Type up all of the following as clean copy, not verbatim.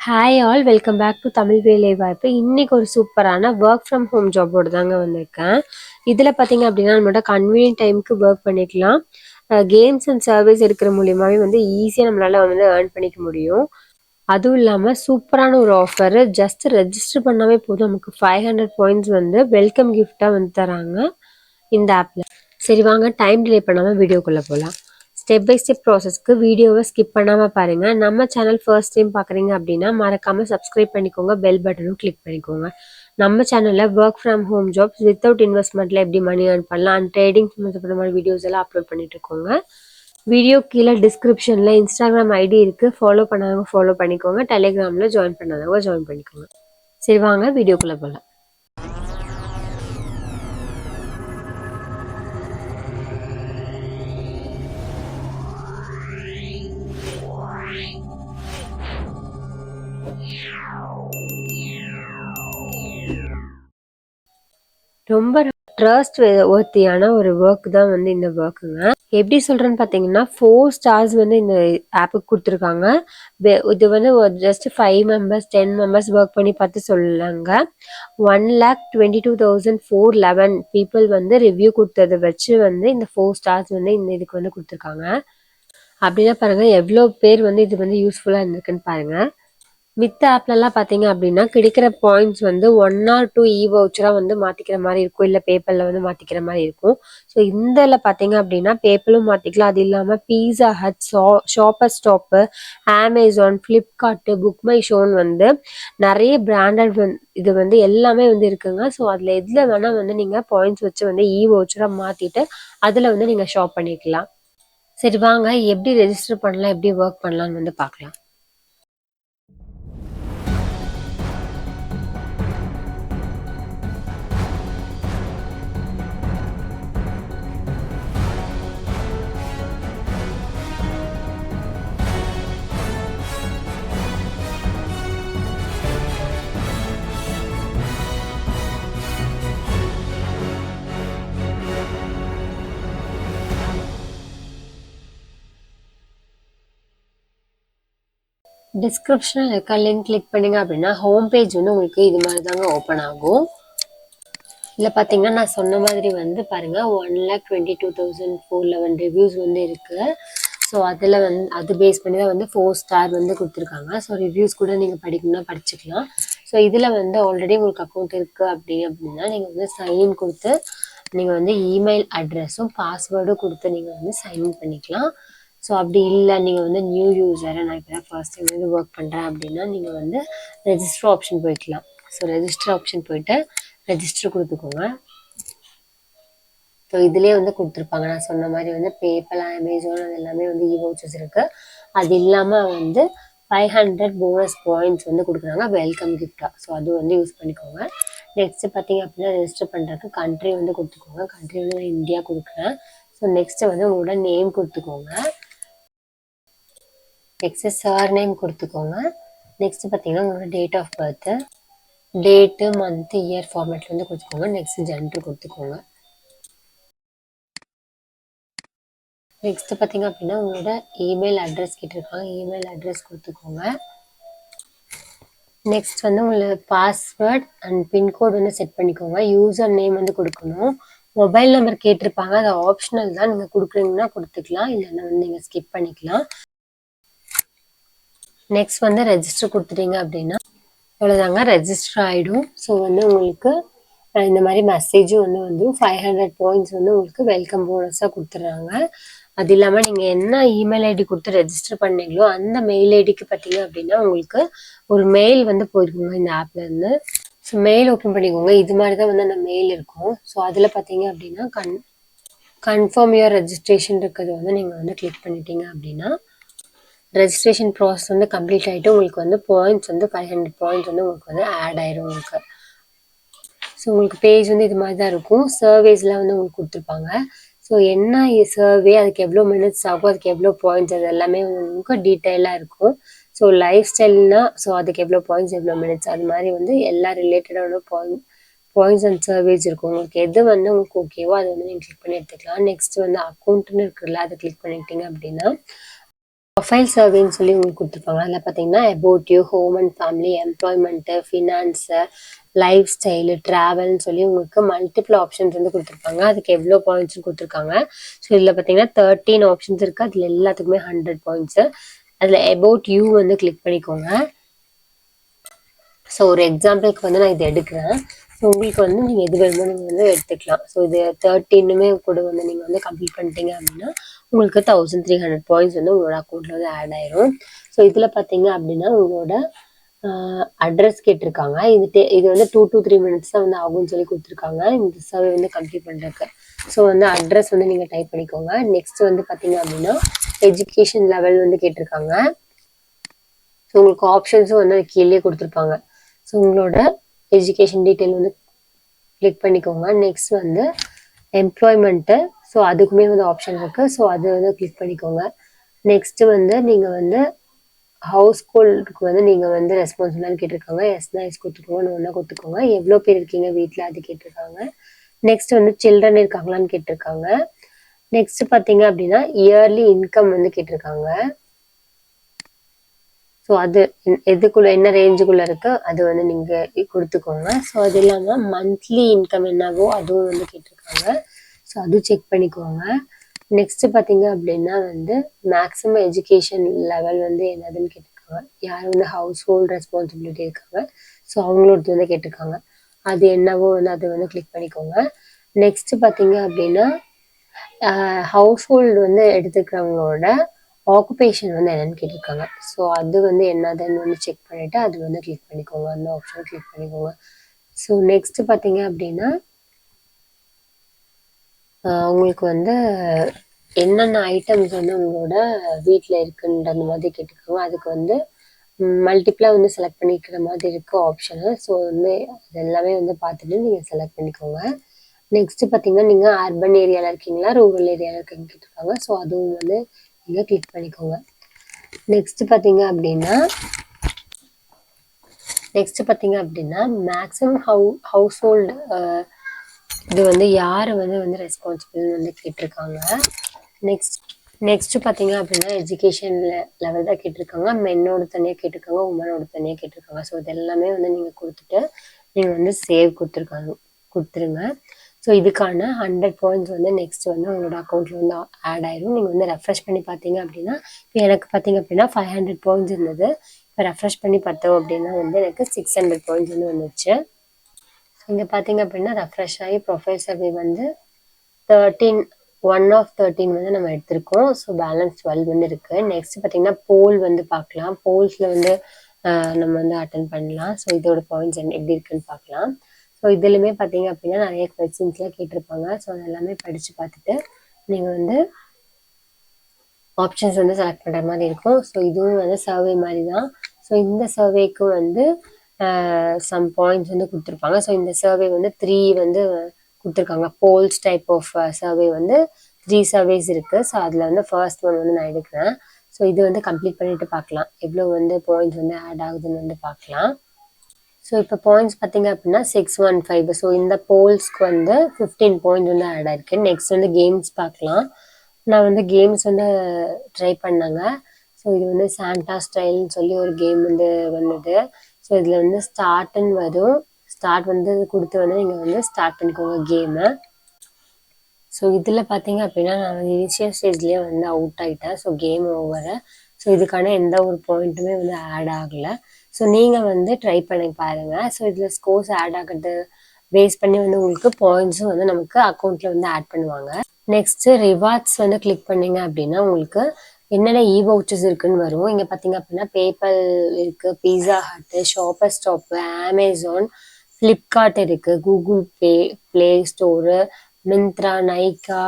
Hi all welcome back to Tamil வேலைவாய்ப்பு. இன்னைக்கு ஒரு சூப்பரான ஒர்க் ஃப்ரம் ஹோம் ஜாபோடு தாங்க வந்திருக்கேன். இதில் பார்த்தீங்க அப்படின்னா நம்மளோட கன்வீனியன்ட் டைமுக்கு ஒர்க் பண்ணிக்கலாம். கேம்ஸ் அண்ட் சர்வீஸ் இருக்கிற மூலியமாகவே வந்து ஈஸியாக நம்மளால வந்து ஏர்ன் பண்ணிக்க முடியும். அதுவும் இல்லாமல் சூப்பரான ஒரு ஆஃபர். ஜஸ்ட் ரெஜிஸ்டர் பண்ணாவே போதும், நமக்கு 500 பாயிண்ட்ஸ் வந்து வெல்கம் கிஃப்டாக வந்து தராங்க இந்த ஆப்பில். சரி வாங்க டைம் டிலே பண்ணாமல் வீடியோக்குள்ளே போகலாம். ஸ்டெப் பை ஸ்டெப் ப்ராசஸ்க்கு வீடியோவை ஸ்கிப் பண்ணாமல் பாருங்கள். நம்ம சேனல் ஃபர்ஸ்ட் டைம் பார்க்குறீங்க அப்படின்னா மறக்காமல் சப்ஸ்கிரைப் பண்ணிக்கோங்க, பெல் பட்டனும் கிளிக் பண்ணிக்கோங்க. நம்ம சேனலில் work from home jobs without இன்வெஸ்ட்மெண்ட்டில் எப்படி மணி ஏர்ன் பண்ணலாம் அண்ட் ட்ரேடிங் சம்மந்தப்பட்ட மாதிரி வீடியோஸ் எல்லாம் அப்லோட் பண்ணிட்டு இருக்கோங்க. வீடியோ கீழே டிஸ்கிரிப்ஷனில் இன்ஸ்டாகிராம் ஐடி இருக்குது, ஃபாலோ பண்ணாதவங்க ஃபாலோ பண்ணிக்கோங்க, டெலிகிராமில் ஜாயின் பண்ணாதவங்க ஜாயின் பண்ணிக்கோங்க. சரி வாங்க வீடியோக்குள்ளே போகலாம். ரொம்ப ட்ரஸ்ட் ஒர்த்தியான ஒரு ஒர்க் தான் வந்து இந்த ஒர்க்குங்க. எப்படி சொல்றேன்னு பார்த்தீங்கன்னா 4 ஸ்டார்ஸ் வந்து இந்த ஆப்புக்கு கொடுத்துருக்காங்க. இது வந்து ஜஸ்ட் 5 மெம்பர்ஸ் 10 மெம்பர்ஸ் ஒர்க் பண்ணி பார்த்து சொல்லலாங்க. 1,22,411 பீப்புள் வந்து ரிவ்யூ கொடுத்ததை வச்சு வந்து இந்த 4 ஸ்டார்ஸ் வந்து இந்த இதுக்கு வந்து கொடுத்துருக்காங்க. அப்படின்னா பாருங்க எவ்வளோ பேர் வந்து இது வந்து யூஸ்ஃபுல்லாக இருந்திருக்குன்னு பாருங்க. மித்த ஆப்லலாம் பார்த்தீங்க அப்படின்னா கிடைக்கிற பாயிண்ட்ஸ் வந்து 1 or 2 வவுச்சராக வந்து மாற்றிக்கிற மாதிரி இருக்கும், இல்லை பேப்பரில் வந்து மாற்றிக்கிற மாதிரி இருக்கும். ஸோ இதில் பார்த்தீங்க அப்படின்னா பேப்பரும் மாற்றிக்கலாம். அது இல்லாமல் pizza hut, shopper stop, Amazon, Flipkart, book my ஷோன்னு வந்து நிறைய பிராண்டட் இது வந்து எல்லாமே வந்து இருக்குங்க. ஸோ அதில் எதில் வேணால் வந்து நீங்கள் பாயிண்ட்ஸ் வச்சு வந்து வவுச்சராக மாற்றிட்டு அதில் வந்து நீங்கள் ஷாப் பண்ணிக்கலாம். சரி வாங்க எப்படி ரெஜிஸ்டர் பண்ணலாம், எப்படி ஒர்க் பண்ணலாம்னு வந்து பார்க்கலாம். டிஸ்கிரிப்ஷனில் இருக்க லிங்க் கிளிக் பண்ணிங்க அப்படின்னா ஹோம் பேஜ் வந்து உங்களுக்கு இது மாதிரி தாங்க ஓப்பன் ஆகும். இதில் பார்த்தீங்கன்னா நான் சொன்ன மாதிரி வந்து பாருங்கள் 1,22,411 ரிவ்யூஸ் வந்து இருக்குது. ஸோ அதில் வந்து அது பேஸ் பண்ணி தான் வந்து 4 ஸ்டார் வந்து கொடுத்துருக்காங்க. ஸோ ரிவ்யூஸ் கூட நீங்கள் படிக்கணும்னா படிச்சுக்கலாம். ஸோ இதில் வந்து ஆல்ரெடி உங்களுக்கு அக்கௌண்ட் இருக்குது அப்படின்னா நீங்கள் வந்து சைன்இன் கொடுத்து நீங்கள் வந்து இமெயில் அட்ரஸும் பாஸ்வேர்டும் கொடுத்து நீங்கள் வந்து சைன்இன் பண்ணிக்கலாம். ஸோ அப்படி இல்லை நீங்கள் வந்து நியூ யூஸரை, நான் இப்போ தான் ஃபர்ஸ்ட் டைம் வந்து ஒர்க் பண்ணுறேன் அப்படின்னா நீங்கள் வந்து ரெஜிஸ்டர் ஆப்ஷன் போய்க்கலாம். ஸோ ரெஜிஸ்டர் ஆப்ஷன் போயிட்டு ரெஜிஸ்டர் கொடுத்துக்கோங்க. ஸோ இதுலேயே வந்து கொடுத்துருப்பாங்க நான் சொன்ன மாதிரி வந்து பேப்பல், அமேசான் அது எல்லாமே வந்து வவுச்சர்ஸ் இருக்குது. அது இல்லாமல் வந்து 500 போனஸ் பாயிண்ட்ஸ் வந்து கொடுக்குறாங்க வெல்கம் கிஃப்டாக. ஸோ அது வந்து யூஸ் பண்ணிக்கோங்க. நெக்ஸ்ட்டு பார்த்தீங்க அப்படின்னா ரெஜிஸ்டர் பண்ணுறதுக்கு கண்ட்ரி வந்து கொடுத்துக்கோங்க. கண்ட்ரி வந்து நான் இந்தியா கொடுக்குறேன். ஸோ நெக்ஸ்ட்டு வந்து உங்களோட நேம் கொடுத்துக்கோங்க. நெக்ஸ்ட்டு சார் நேம் கொடுத்துக்கோங்க. நெக்ஸ்ட்டு பார்த்தீங்கன்னா உங்களோட date of birth, date, month, year ஃபார்மேட்டில் வந்து கொடுத்துக்கோங்க. நெக்ஸ்ட்டு ஜென்டர் கொடுத்துக்கோங்க. நெக்ஸ்ட்டு பார்த்தீங்க அப்படின்னா உங்களோட இமெயில் அட்ரஸ் கேட்டிருக்காங்க. இமெயில் அட்ரஸ் கொடுத்துக்கோங்க. நெக்ஸ்ட் வந்து உங்களுக்கு பாஸ்வேர்ட் அண்ட் பின்கோட் வந்து செட் பண்ணிக்கோங்க. யூசர் நேம் வந்து கொடுக்கணும். மொபைல் நம்பர் கேட்டிருப்பாங்க, அது ஆப்ஷனல் தான். நீங்கள் கொடுக்குறீங்கன்னா கொடுத்துக்கலாம், இல்லைன்னா வந்து நீங்கள் ஸ்கிப் பண்ணிக்கலாம். நெக்ஸ்ட் வந்து ரெஜிஸ்டர் கொடுத்துட்டீங்க அப்படின்னா அவ்வளோதாங்க, ரெஜிஸ்டர் ஆகிடும். ஸோ வந்து உங்களுக்கு இந்த மாதிரி மெசேஜும் வந்து 500 பாயிண்ட்ஸ் வந்து உங்களுக்கு வெல்கம் போனஸாக கொடுத்துட்றாங்க. அது இல்லாமல் நீங்கள் என்ன இமெயில் ஐடி கொடுத்து ரெஜிஸ்டர் பண்ணீங்களோ அந்த மெயில் ஐடிக்கு பார்த்தீங்க அப்படின்னா உங்களுக்கு ஒரு மெயில் வந்து போயிருக்குங்க இந்த ஆப்லேருந்து. ஸோ மெயில் ஓப்பன் பண்ணிக்கோங்க. இது மாதிரி தான் வந்து அந்த மெயில் இருக்கும். ஸோ அதில் பார்த்தீங்க அப்படின்னா கன்ஃபார்ம் யுவர் ரெஜிஸ்ட்ரேஷன் இருக்கிறது வந்து நீங்கள் வந்து கிளிக் பண்ணிட்டீங்க அப்படின்னா ரெஜிஸ்ட்ரேஷன் ப்ராசஸ் வந்து கம்ப்ளீட் ஆகிட்டு உங்களுக்கு வந்து பாயிண்ட்ஸ் வந்து 500 பாயிண்ட்ஸ் வந்து உங்களுக்கு வந்து ஆட் ஆயிரும் உங்களுக்கு. ஸோ உங்களுக்கு பேஜ் வந்து இது மாதிரி தான் இருக்கும். சர்வேஸ்லாம் வந்து உங்களுக்கு கொடுத்துருப்பாங்க. ஸோ என்ன சர்வே, அதுக்கு எவ்வளோ மினிட்ஸ் ஆகும், அதுக்கு எவ்வளோ பாயிண்ட்ஸ், அது எல்லாமே உங்களுக்கு டீட்டெயிலாக இருக்கும். ஸோ லைஃப் ஸ்டைல்னா ஸோ அதுக்கு எவ்வளோ பாயிண்ட்ஸ், எவ்வளோ மினிட்ஸ், அது மாதிரி வந்து எல்லா ரிலேட்டடான பாயிண்ட்ஸ் அண்ட் சர்வேஸ் இருக்கும். உங்களுக்கு எது வந்து உங்களுக்கு ஓகேவோ அதை வந்து நீங்கள் கிளிக் பண்ணி எடுத்துக்கலாம். நெக்ஸ்ட் வந்து அக்கௌண்ட்னு இருக்குல்ல, அதை கிளிக் பண்ணிட்டீங்க அப்படின்னா ப்ரொஃபைல் சர்வேன்னு சொல்லி உங்களுக்கு கொடுத்துருப்பாங்க. அதில் பார்த்தீங்கன்னா about you, home and family, employment, finance, lifestyle, ட்ராவல்னு சொல்லி உங்களுக்கு மல்டிபிள் ஆப்ஷன்ஸ் வந்து கொடுத்துருப்பாங்க. அதுக்கு எவ்வளோ பாயிண்ட்ஸ் கொடுத்துருக்காங்க. ஸோ இதில் பார்த்தீங்கன்னா 13 ஆப்ஷன்ஸ் இருக்குது. அதில் எல்லாத்துக்குமே 100 பாயிண்ட்ஸு. அதில் அபவுட் யூ வந்து கிளிக் பண்ணிக்கோங்க. ஸோ ஒரு எக்ஸாம்பிளுக்கு வந்து நான் இதை எடுக்கிறேன். ஸோ உங்களுக்கு வந்து நீங்கள் எது வேணுமோ நீங்கள் வந்து எடுத்துக்கலாம். ஸோ இது 13மே கூட வந்து நீங்கள் வந்து கம்ப்ளீட் பண்ணிட்டீங்க அப்படின்னா உங்களுக்கு 1300 பாயிண்ட்ஸ் வந்து உங்களோட அக்கௌண்ட்டில் வந்து ஆட் ஆயிரும். ஸோ இதில் பார்த்தீங்க அப்படின்னா உங்களோட அட்ரஸ் கேட்டிருக்காங்க. இது வந்து 2 to 3 minutes தான் வந்து ஆகும்னு சொல்லி கொடுத்துருக்காங்க இந்த சர்வே வந்து கம்ப்ளீட் பண்ணுறதுக்கு. ஸோ வந்து அட்ரஸ் வந்து நீங்கள் டைப் பண்ணிக்கோங்க. நெக்ஸ்ட் வந்து பார்த்தீங்க அப்படின்னா எஜுகேஷன் லெவல் வந்து கேட்டிருக்காங்க. ஸோ உங்களுக்கு ஆப்ஷன்ஸும் வந்து கீழே கொடுத்துருப்பாங்க. ஸோ உங்களோட எஜுகேஷன் டீட்டெயில் வந்து கிளிக் பண்ணிக்கோங்க. நெக்ஸ்ட் வந்து எம்ப்ளாய்மெண்ட்டு, ஸோ அதுக்குமே வந்து ஆப்ஷன் இருக்குது. ஸோ அது வந்து கிளிக் பண்ணிக்கோங்க. நெக்ஸ்ட்டு வந்து நீங்கள் வந்து ஹவுஸ் ஹோல்டுக்கு வந்து நீங்கள் வந்து ரெஸ்பான்சிபிளாக கேட்டிருக்காங்க. எஸ்னா எஸ் கொடுத்துக்கோங்க, நோன்னா கொடுத்துக்கோங்க. எவ்வளோ பேர் இருக்கீங்க வீட்டில் அது கேட்டிருக்காங்க. நெக்ஸ்ட் வந்து சில்ட்ரன் இருக்காங்களான்னு கேட்டிருக்காங்க. நெக்ஸ்ட் பார்த்தீங்க அப்படின்னா இயர்லி இன்கம் வந்து கேட்டிருக்காங்க. ஸோ அது எதுக்குள்ள என்ன ரேஞ்சுக்குள்ள இருக்கு அது வந்து நீங்க கொடுத்துக்கோங்க. ஸோ அது இல்லாமல் மந்த்லி இன்கம் என்னவோ அதுவும் வந்து கேட்டிருக்காங்க. ஸோ அது செக் பண்ணிக்கோங்க. நெக்ஸ்ட் பார்த்தீங்க அப்படின்னா வந்து மேக்ஸிமம் எஜுகேஷன் லெவல் வந்து என்னதுன்னு கேட்டிருக்காங்க. யார் வந்து ஹவுஸ் ஹோல்ட் ரெஸ்பான்சிபிலிட்டி இருக்காங்க, ஸோ அவங்களோடது வந்து கேட்டிருக்காங்க. அது என்னவோ வந்து அதை வந்து கிளிக் பண்ணிக்கோங்க. நெக்ஸ்ட் பார்த்தீங்க அப்படின்னா ஹவுஸ் ஹோல்டு வந்து எடுத்துக்கிறவங்களோட ஆக்குபேஷன் வந்து என்னன்னு கேட்டிருக்காங்க. ஸோ அது வந்து என்னதுன்னு வந்து செக் பண்ணிட்டு அது வந்து கிளிக் பண்ணிக்கோங்க. அந்த ஆப்ஷன் கிளிக் பண்ணிக்கோங்க. ஸோ நெக்ஸ்ட் பார்த்தீங்க அப்படின்னா உங்களுக்கு வந்து என்னென்ன ஐட்டம்ஸ் வந்து உங்களோட வீட்டில் இருக்குன்ற அந்த மாதிரி கேட்டிருக்காங்க. அதுக்கு வந்து மல்டிப்ளாக வந்து செலக்ட் பண்ணிக்கிற மாதிரி இருக்கு ஆப்ஷனு. ஸோ வந்து அது எல்லாமே வந்து பார்த்துட்டு நீங்கள் செலக்ட் பண்ணிக்கோங்க. நெக்ஸ்ட் பார்த்தீங்கன்னா நீங்கள் அர்பன் ஏரியாவில் இருக்கீங்களா ரூரல் ஏரியாவில் இருக்கீங்கன்னு கேட்டிருக்காங்க. ஸோ அதுவும் வந்து நீங்கள் கிளிக் பண்ணிக்கோங்க. நெக்ஸ்ட் பார்த்தீங்க அப்படின்னா மேக்ஸிமம் ஹவுஸ் ஹோல்டு இது வந்து யார் வந்து ரெஸ்பான்சிபிள் வந்து கேட்டிருக்காங்க. நெக்ஸ்ட் பார்த்தீங்க அப்படின்னா எஜுகேஷன் லெவல் தான் கேட்டிருக்காங்க. மென்னோட தனியாக கேட்டிருக்காங்க, உமனோட தனியாக கேட்டிருக்காங்க. ஸோ இது எல்லாமே வந்து நீங்கள் கொடுத்துட்டு நீங்கள் வந்து சேவ் கொடுத்துருங்க. ஸோ இதுக்கான 100 பாயிண்ட்ஸ் வந்து நெக்ஸ்ட் வந்து உங்களோட அக்கௌண்ட்டில் வந்து ஆட் ஆயிரும். நீங்கள் வந்து ரெஃப்ரெஷ் பண்ணி பார்த்தீங்க அப்படின்னா இப்போ எனக்கு பார்த்தீங்க அப்படின்னா 500 பாயிண்ட்ஸ் இருந்தது. இப்போ ரெஃப்ரெஷ் பண்ணி பார்த்தோம் அப்படின்னா வந்து எனக்கு 600 பாயிண்ட்ஸ் வந்து வந்துச்சு. இங்கே பார்த்தீங்க அப்படின்னா ரெஃப்ரெஷ் ஆகி ப்ரொஃபைல் சர்வே வந்து 1 of 13 வந்து நம்ம எடுத்திருக்கோம். ஸோ பேலன்ஸ் 12 வந்து இருக்குது. நெக்ஸ்ட் பார்த்தீங்கன்னா போல் வந்து பார்க்கலாம். போல்ஸில் வந்து நம்ம வந்து அட்டன் பண்ணலாம். ஸோ இதோட பாயிண்ட்ஸ் எப்படி இருக்குன்னு பார்க்கலாம். ஸோ இதுலையுமே பார்த்தீங்க அப்படின்னா நிறைய கொஸ்டின்ஸ்லாம் கேட்டிருப்பாங்க. ஸோ அது எல்லாமே படித்து பார்த்துட்டு நீங்கள் வந்து ஆப்ஷன்ஸ் வந்து செலக்ட் பண்ணுற மாதிரி இருக்கும். ஸோ இதுவும் வந்து சர்வே மாதிரி தான். ஸோ இந்த சர்வேக்கு வந்து சம் பாயிண்ட்ஸ் வந்து கொடுத்துருப்பாங்க. ஸோ இந்த சர்வே வந்து 3 வந்து கொடுத்துருக்காங்க. போல்ஸ் டைப் ஆஃப் சர்வே வந்து 3 சர்வேஸ் இருக்குது. ஸோ அதில் வந்து ஃபர்ஸ்ட் ஒன் வந்து நான் எடுக்கிறேன். ஸோ இது வந்து கம்ப்ளீட் பண்ணிட்டு பார்க்கலாம் எவ்வளோ வந்து பாயிண்ட்ஸ் வந்து ஆட் ஆகுதுன்னு வந்து பார்க்கலாம். ஸோ இப்போ பாயிண்ட்ஸ் பார்த்தீங்க அப்படின்னா 615. ஸோ இந்த போல்ஸ்க்கு வந்து 15 பாயிண்ட்ஸ் வந்து ஆட் ஆயிருக்கு. நெக்ஸ்ட் வந்து கேம்ஸ் பார்க்கலாம். நான் வந்து கேம்ஸ் வந்து ட்ரை பண்ணேங்க. ஸோ இது வந்து சாண்டா ஸ்டைல்னு சொல்லி ஒரு கேம் வந்து வந்தது. ஸோ இதில் வந்து ஸ்டார்ட்னு வரும். ஸ்டார்ட் வந்து கொடுத்து வந்து நீங்கள் வந்து ஸ்டார்ட் பண்ணிக்கோங்க கேமை. ஸோ இதில் பார்த்தீங்க அப்படின்னா நான் வந்து இனிஷியல் ஸ்டேஜ்லேயே வந்து அவுட் ஆகிட்டேன். ஸோ கேம் ஓவரை. ஸோ இதுக்கான எந்த ஒரு பாயிண்ட்டுமே வந்து ஆட் ஆகலை. ஸோ நீங்கள் வந்து ட்ரை பண்ணி பாருங்கள். ஸோ இதில் ஸ்கோர்ஸ் ஆட் ஆகிறது பேஸ் பண்ணி வந்து உங்களுக்கு பாயிண்ட்ஸும் வந்து நமக்கு அக்கௌண்ட்டில் வந்து ஆட் பண்ணுவாங்க. நெக்ஸ்ட் ரிவார்ட்ஸ் வந்து கிளிக் பண்ணீங்க அப்படின்னா உங்களுக்கு என்னென்ன வவுச்சர்ஸ் இருக்குன்னு வரும். இங்கே பார்த்தீங்க அப்படின்னா பேபால் இருக்குது, pizza hut, shopper stop, Amazon, Flipkart இருக்குது, Google pay, play store, Myntra, Nykaa,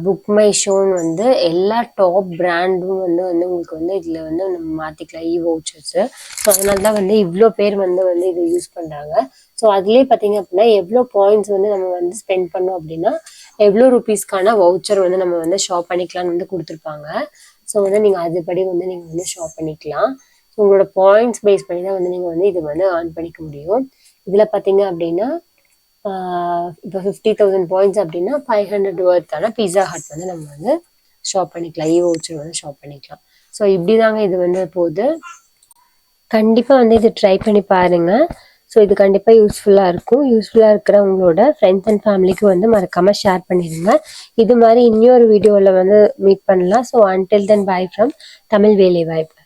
book my ஷோன்னு வந்து எல்லா டாப் பிராண்டும் வந்து உங்களுக்கு வந்து இதில் வந்து நம்ம மாற்றிக்கலாம் வவுச்சர்ஸு. ஸோ அதனால தான் வந்து இவ்வளோ பேர் வந்து இது யூஸ் பண்ணுறாங்க. ஸோ அதுலேயே பார்த்தீங்க அப்படின்னா எவ்வளோ பாயிண்ட்ஸ் வந்து நம்ம வந்து ஸ்பெண்ட் பண்ணோம் அப்படின்னா எவ்வளோ ருபீஸ்க்கான வவுச்சர் வந்து நம்ம வந்து ஷாப் பண்ணிக்கலாம்னு வந்து கொடுத்துருப்பாங்க. ஸோ வந்து நீங்கள் அதுபடி வந்து நீங்கள் வந்து ஷாப் பண்ணிக்கலாம். ஸோ உங்களோட பாயிண்ட்ஸ் பேஸ் பண்ணி தான் வந்து நீங்கள் வந்து இது வந்து ஏர்ன் பண்ணிக்க முடியும். இதில் பார்த்தீங்க அப்படின்னா இப்போ 50,000 பாயிண்ட்ஸ் அப்படின்னா 500 வர்த்தான பீஸா ஹட் வந்து நம்ம வந்து ஷாப் பண்ணிக்கலாம். வவுச்சர் வந்து ஷாப் பண்ணிக்கலாம். ஸோ இப்படி தாங்க இது வந்து போகுது. கண்டிப்பாக வந்து இது ட்ரை பண்ணி பாருங்கள். ஸோ இது கண்டிப்பாக யூஸ்ஃபுல்லாக இருக்கும். யூஸ்ஃபுல்லாக இருக்கிற உங்களோட ஃப்ரெண்ட்ஸ் அண்ட் ஃபேமிலிக்கு வந்து மறக்காமல் ஷேர் பண்ணிடுங்க. இது மாதிரி இன்னொரு வீடியோவில் வந்து மீட் பண்ணலாம். So until then by from Tamil வேலைவாய்ப்பு.